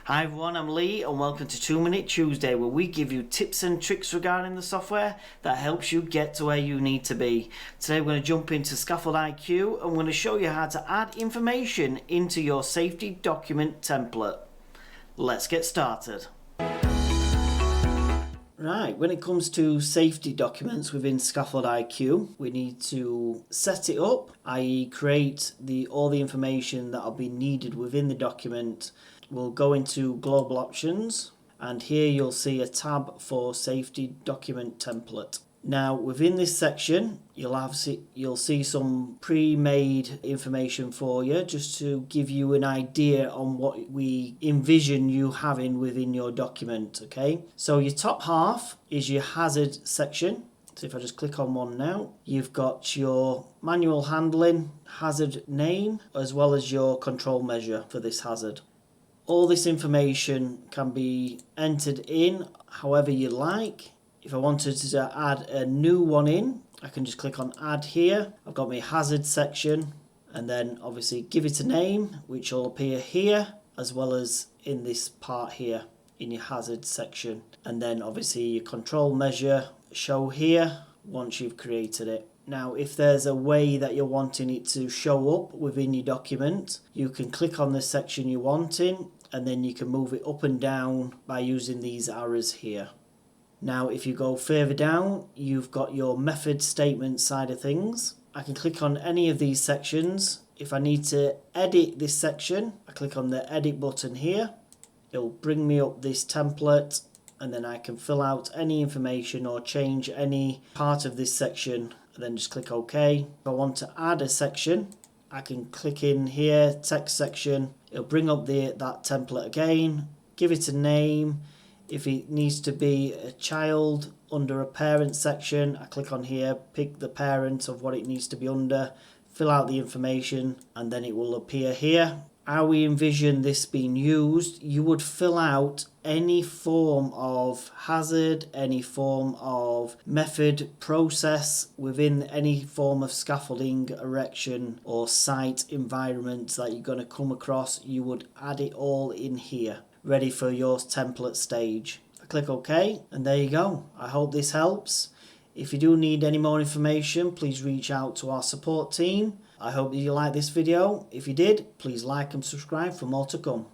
Hi everyone, I'm Lee and welcome to 2 Minute Tuesday, where we give you tips and tricks regarding the software that helps you get to where you need to be. Today we're going to jump into ScaffoldIQ and we're going to show you how to add information into your safety document template. Let's get started. Right, when it comes to safety documents within ScaffoldIQ, we need to set it up, i.e. create all the information that will be needed within the document. We'll go into Global Options, and here you'll see a tab for Safety Document Template. Now within this section you'll see some pre-made information for you, just to give you an idea on what we envision you having within your document. Okay, so your top half is your hazard section. So if I just click on one now, you've got your manual handling hazard name as well as your control measure for this hazard. All this information can be entered in however you like. If I wanted to add a new one in, I can just click on add here. I've got my hazard section, and then obviously give it a name, which will appear here as well as in this part here in your hazard section. And then obviously your control measure show here once you've created it. Now if there's a way that you're wanting it to show up within your document, you can click on the section you're wanting, and then you can move it up and down by using these arrows here. Now if you go further down, you've got your method statement side of things. I can click on any of these sections. If I need to edit this section, I click on the edit button here. It'll bring me up this template, and then I can fill out any information or change any part of this section, and then just click OK. If I want to add a section, I can click in here, text section. It'll bring up that template again, give it a name. If it needs to be a child under a parent section, I click on here, pick the parent of what it needs to be under, fill out the information, and then it will appear here. How we envision this being used, you would fill out any form of hazard, any form of method, process within any form of scaffolding, erection or site environment that you're going to come across. You would add it all in here, ready for your template stage. I click OK, and there you go. I hope this helps. If you do need any more information, please reach out to our support team. I hope you liked this video. If you did, please like and subscribe for more to come.